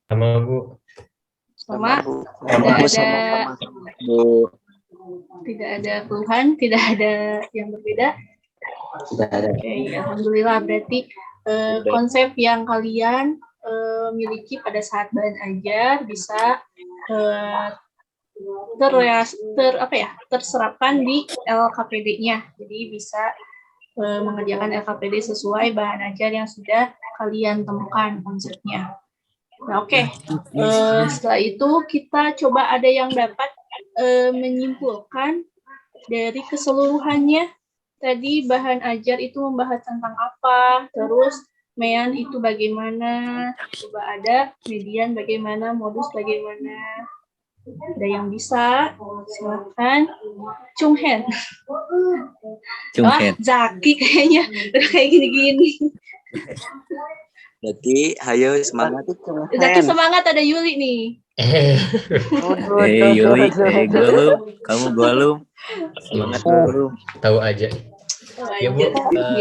Sama, Bu. Sama? Tidak ada keluhan, tidak ada yang berbeda? Oke, alhamdulillah. Berarti konsep yang kalian miliki pada saat bahan ajar bisa terserapkan di LKPD-nya. Jadi bisa mengerjakan LKPD sesuai bahan ajar yang sudah kalian temukan konsepnya. Nah, oke. Setelah itu kita coba ada yang dapat menyimpulkan dari keseluruhannya. Tadi bahan ajar itu membahas tentang apa, terus Mean itu bagaimana, coba ada median bagaimana, modus bagaimana. Ada yang bisa, silakan. Chunghen. Chunghen. Zaki kayaknya udah kayak gini-gini. Berarti hayo semangat itu. Zaki semangat, ada Yuli nih. Yuli, Golum, kamu Golum. Semangat Golum. Tahu aja. Ya Bu,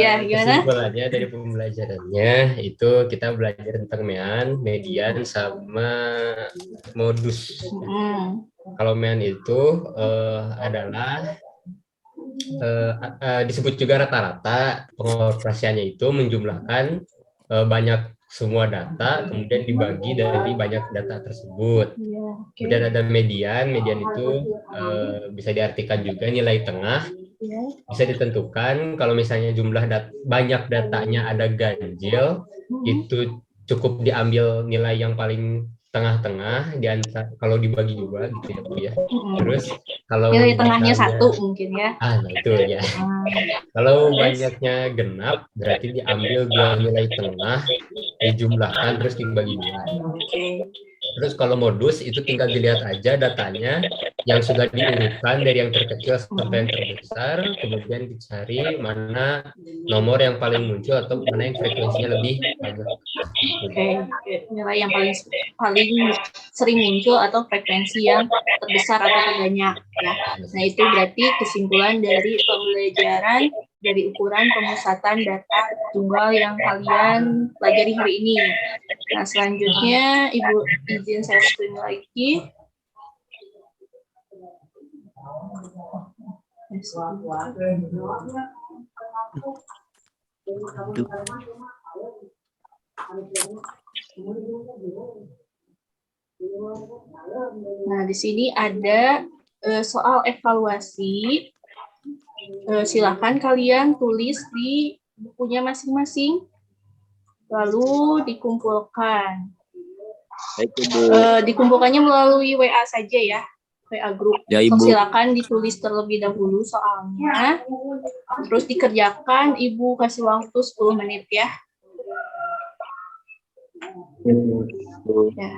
Ya, gimana? kesimpulannya dari pembelajarannya itu kita belajar tentang mean, median, sama modus. Kalau mean itu adalah disebut juga rata-rata. Pengoperasiannya itu menjumlahkan banyak semua data, kemudian dibagi dari banyak data tersebut. Kemudian ada median itu bisa diartikan juga nilai tengah. Bisa ditentukan kalau misalnya banyak datanya ada ganjil, itu cukup diambil nilai yang paling tengah-tengah kalau dibagi dua gitu ya Bu ya. Terus kalau nilai tengahnya satu mungkin ya. Nah itu ya. Kalau banyaknya genap berarti diambil dua nilai tengah, dijumlahkan terus dibagi dua. Terus kalau modus itu tinggal dilihat aja datanya yang sudah diurutkan dari yang terkecil sampai yang terbesar, kemudian dicari mana nomor yang paling muncul atau mana yang frekuensinya lebih banyak. Nilai yang paling sering muncul atau frekuensi yang terbesar atau terbanyak ya. Nah, itu berarti kesimpulan dari pembelajaran dari ukuran pemusatan data tunggal yang kalian pelajari hari ini. Nah, selanjutnya Ibu izin saya screen lagi. Nah, di sini ada soal evaluasi. Silakan kalian tulis di bukunya masing-masing, lalu dikumpulkan. Dikumpulkannya melalui WA saja ya, WA grup. Ya, Ibu. Silakan ditulis terlebih dahulu soalnya, terus dikerjakan. Ibu kasih waktu 10 menit ya. Ya.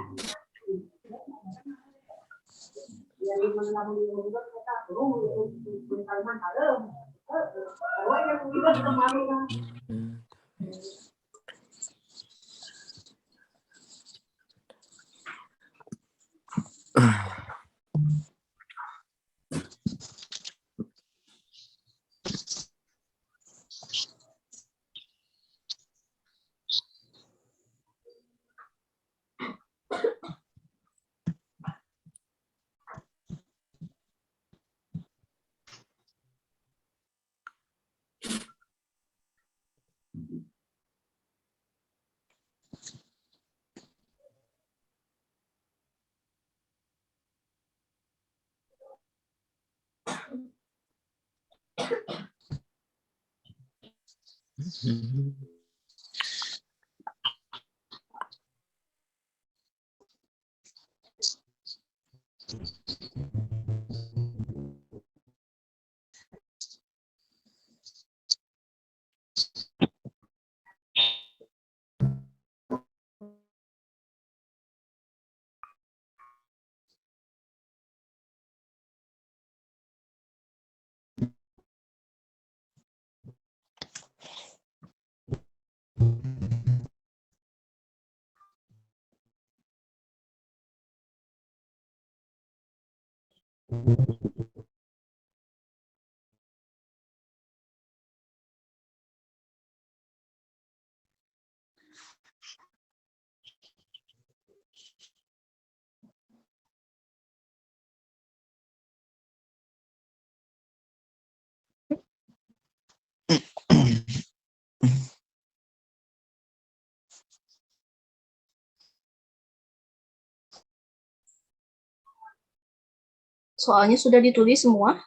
Soalnya sudah ditulis semua?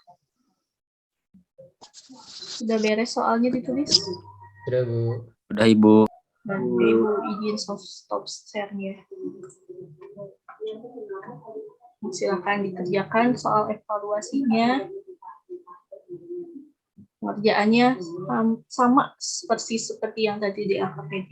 Sudah beres soalnya ditulis? Sudah Bu. Udah Ibu. Nanti Ibu izin stop share-nya. Silakan dikerjakan soal evaluasinya. Pengerjaannya sama persis seperti yang tadi di AKPD.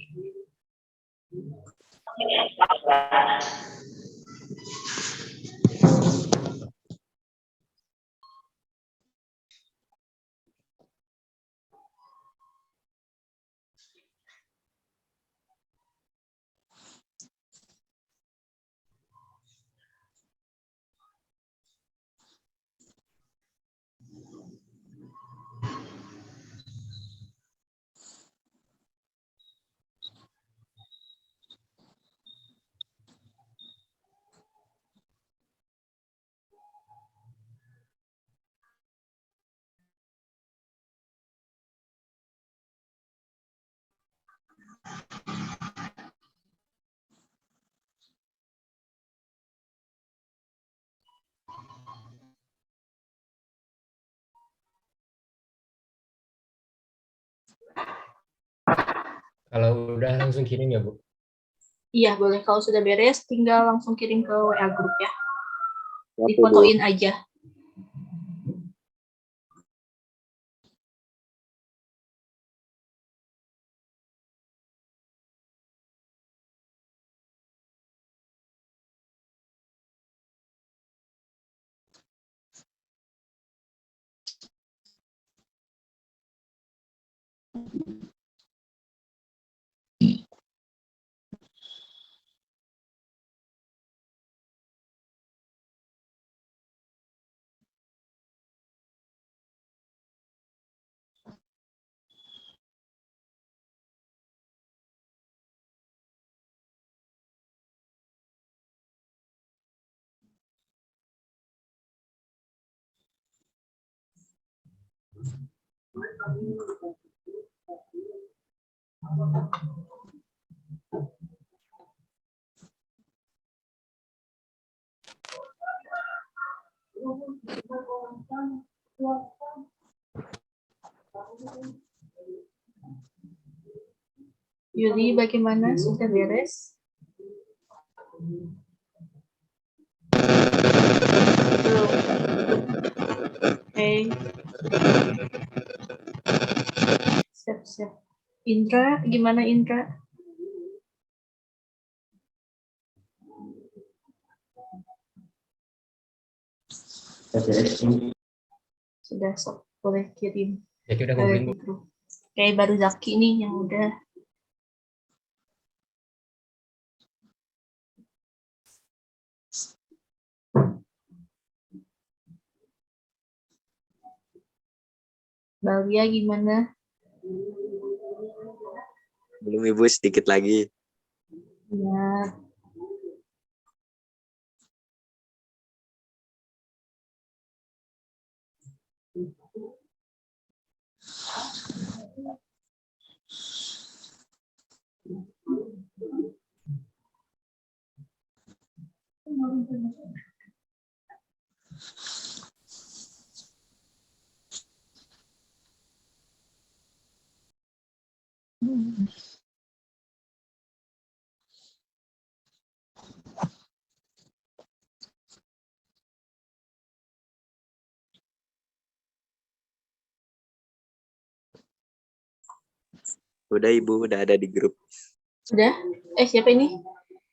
Kalau udah langsung kirim ya, Bu? Iya, boleh. Kalau sudah beres, tinggal langsung kirim ke WA grup ya. Difotoin aja. Yuli, bagaimana? Sudah beres? Belum. Oke. Siap-siap. Indra, gimana Indra? Sudah, sok boleh kirim. Jadi udah ngumpulin, Bu. Grup. Oke, baru Zaki nih yang udah. Balia gimana? Belum Ibu, sedikit lagi. Ya. Udah Ibu, udah ada di grup. Sudah? Siapa ini?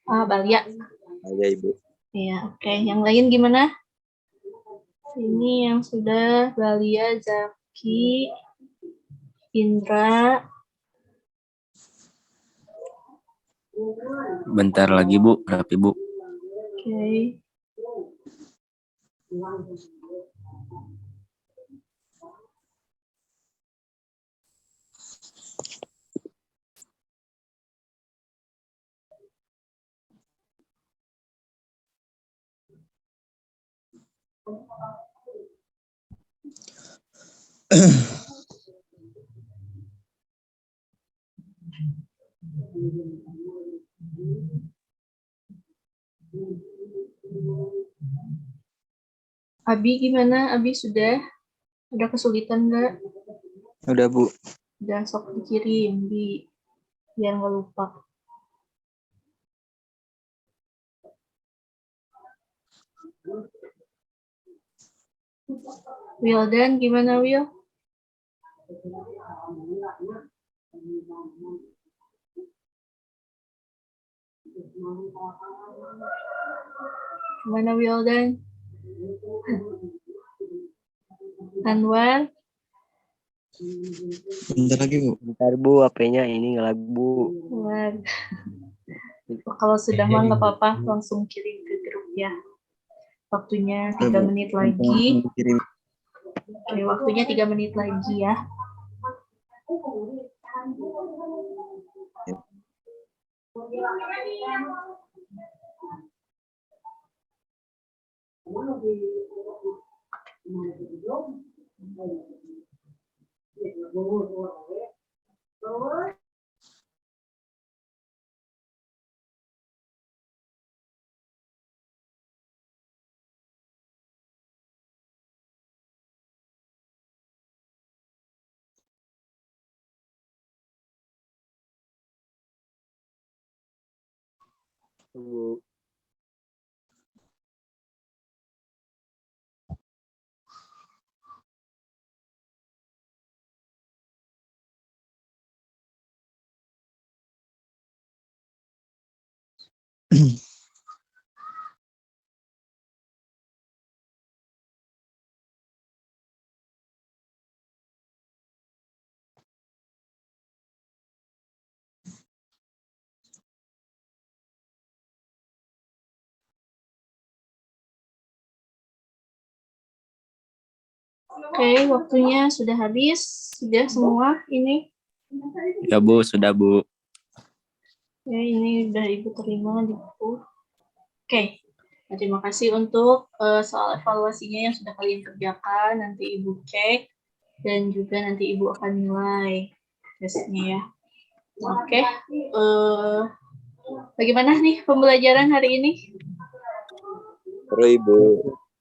Balia. Aja Ibu. Iya, oke. Yang lain gimana? Ini yang sudah Balia, Zaki, Indra. Bentar lagi Bu, rapi Bu. Oke. Abi gimana? Abi sudah? Ada kesulitan nggak? Udah Bu. Udah, sok dikirim, Bi. biar nggak lupa. Wildan, gimana Wil? Gimana Wildan? Anwar? Bentar lagi, Bu. Bentar Bu, HP-nya ini nge-lag Bu. Kalau sudah mah nggak apa-apa, langsung kirim ke grup ya. Waktunya 3 menit lagi. Oke, waktunya 3 menit lagi ya. Bu. Oke, waktunya sudah habis. Sudah semua ini. Ya Bu, sudah Bu. Ya, ini udah Ibu terima di buku. Oke, terima kasih untuk soal evaluasinya yang sudah kalian kerjakan. Nanti Ibu cek dan juga nanti Ibu akan nilai tesnya ya. Oke, bagaimana nih pembelajaran hari ini? Seru Ibu.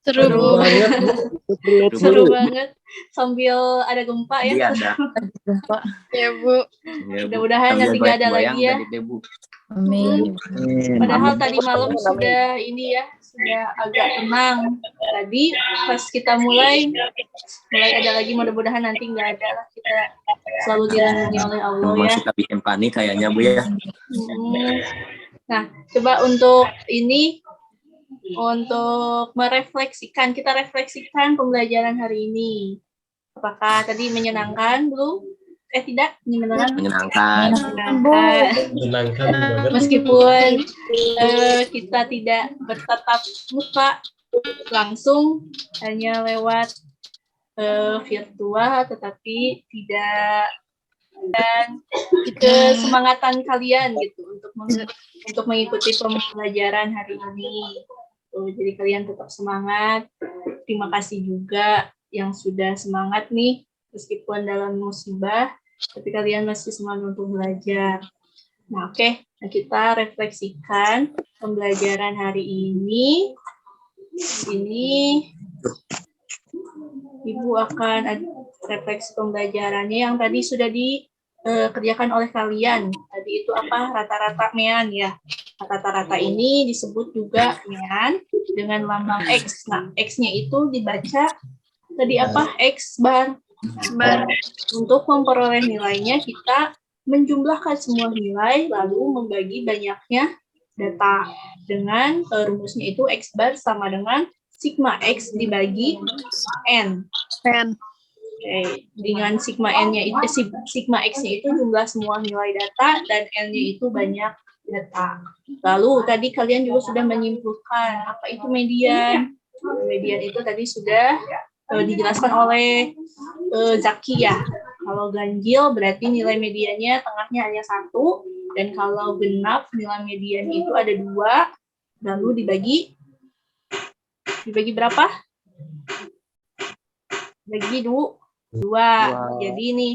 Seru banget, Bu. Seru banget. Sambil ada gempa ya. Iya ada. Gempa. Ya, Bu. Ya, Bu. Mudah-mudahan nanti nggak ada Goyang lagi ya. tadi deh, Bu. Amin. Padahal tadi malam sudah ini ya, sudah agak tenang. Tadi pas kita mulai ada lagi, mudah-mudahan nanti nggak ada lah, kita selalu dilindungi oleh Allah ya. Masih tak bikin panik kayaknya Bu ya. Nah, coba untuk ini, untuk merefleksikan, kita refleksikan pembelajaran hari ini. Apakah tadi menyenangkan belum? Tidak, Menyenangkan. Menyenangkan banget. Meskipun kita tidak bertatap muka langsung, hanya lewat virtual, tetapi tidak, dan kesemangatan kalian gitu untuk mengikuti pembelajaran hari ini. Jadi kalian tetap semangat. Terima kasih juga yang sudah semangat nih, meskipun dalam musibah, tapi kalian masih semangat untuk belajar. Nah, oke. Nah, kita refleksikan pembelajaran hari ini. Ini Ibu akan refleksi pembelajarannya yang tadi sudah dikerjakan oleh kalian. Tadi itu apa? Rata-rata MEAN ya. Rata-rata ini disebut juga MEAN dengan lambang X. Nah, X-nya itu dibaca tadi apa? X bar. Untuk memperoleh nilainya, kita menjumlahkan semua nilai lalu membagi banyaknya data dengan rumusnya itu X bar sama dengan sigma X dibagi N. Oke, dengan sigma N-nya itu sigma X-nya itu jumlah semua nilai data dan N-nya itu banyak data. Lalu tadi kalian juga sudah menyimpulkan apa itu median. Median itu tadi sudah dijelaskan oleh Zaki ya. Kalau ganjil berarti nilai mediannya tengahnya hanya 1, dan kalau genap nilai median itu ada 2, lalu dibagi berapa? Bagi 2. Jadi ini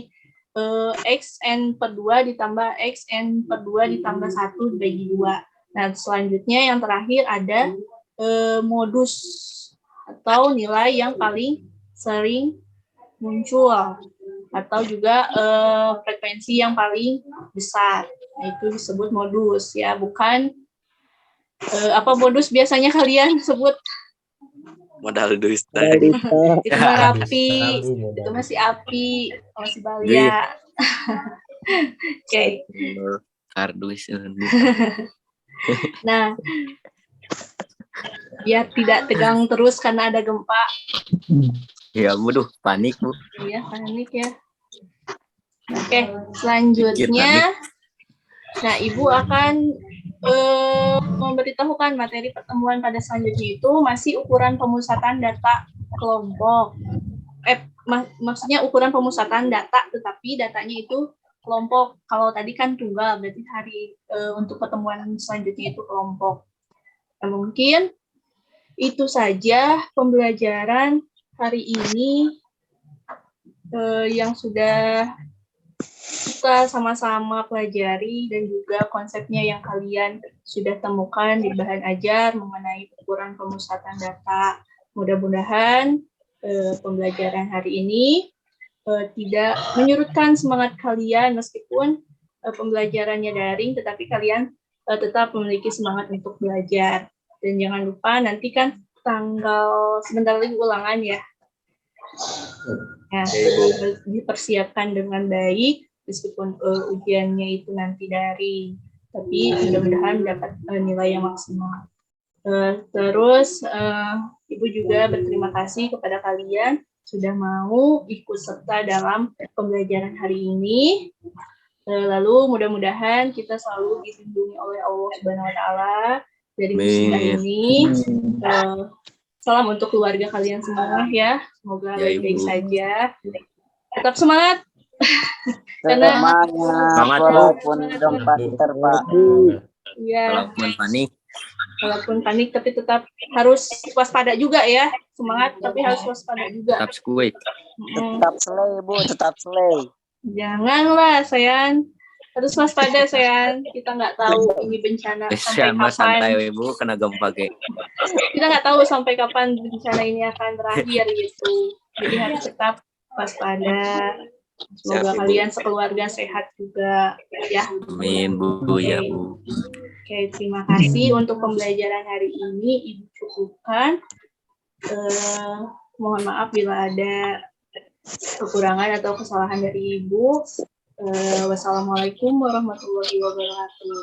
xn per 2 ditambah xn per 2 ditambah 1 dibagi 2. Nah, selanjutnya yang terakhir ada modus atau nilai yang paling sering muncul atau juga frekuensi yang paling besar. Nah, itu disebut modus ya, bukan apa modus biasanya kalian sebut? Modal dusta. Itu mah rapi, itu masih api, masih balia. Oke. Kardus. Nah, biar tidak tegang terus karena ada gempa. Ya, waduh, panik, Bu. Iya, panik ya. Oke, selanjutnya, nah Ibu akan memberitahukan materi pertemuan pada selanjutnya itu masih ukuran pemusatan data kelompok. Maksudnya ukuran pemusatan data, tetapi datanya itu kelompok. Kalau tadi kan tunggal, berarti untuk pertemuan selanjutnya itu kelompok. Nah, mungkin itu saja pembelajaran hari ini yang sudah kita sama-sama pelajari dan juga konsepnya yang kalian sudah temukan di bahan ajar mengenai ukuran pemusatan data. Mudah-mudahan pembelajaran hari ini tidak menyurutkan semangat kalian meskipun pembelajarannya daring, tetapi kalian tetap memiliki semangat untuk belajar. Dan jangan lupa nanti kan sebentar lagi ulangan ya. Nah, dipersiapkan dengan baik meskipun ujiannya itu nanti daring, tapi mudah-mudahan dapat nilai yang maksimal. Terus Ibu juga berterima kasih kepada kalian sudah mau ikut serta dalam pembelajaran hari ini. Lalu mudah-mudahan kita selalu dilindungi oleh Allah Subhanahu wa taala dari musibah ini. Salam untuk keluarga kalian semua ya. Semoga baik-baik saja. Tetap semangat. Karena semangat walaupun gempa terpak. Iya. Walaupun panik. Walaupun panik tapi tetap harus waspada juga ya. Semangat tapi harus waspada juga. Tetap skuy. Tetap slay, Bu, tetap slay. Janganlah, sayang. Harus waspada, sayang. Kita nggak tahu ini bencana sampai kapan. Santai, Bu, kena gempa kayak. Kita nggak tahu sampai kapan bencana ini akan berakhir gitu. Jadi harus tetap waspada. Semoga kalian sekeluarga sehat juga ya. Amin, Bu. Ya, Bu. Oke, terima kasih untuk pembelajaran hari ini. Ibu cukupkan. Mohon maaf bila ada kekurangan atau kesalahan dari Ibu. Wassalamualaikum warahmatullahi wabarakatuh.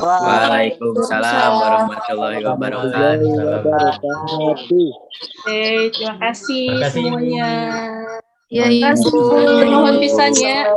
Waalaikumsalam warahmatullahi wabarakatuh. Oke, terima kasih semuanya. Ya, Ibu. Mohon pisan ya.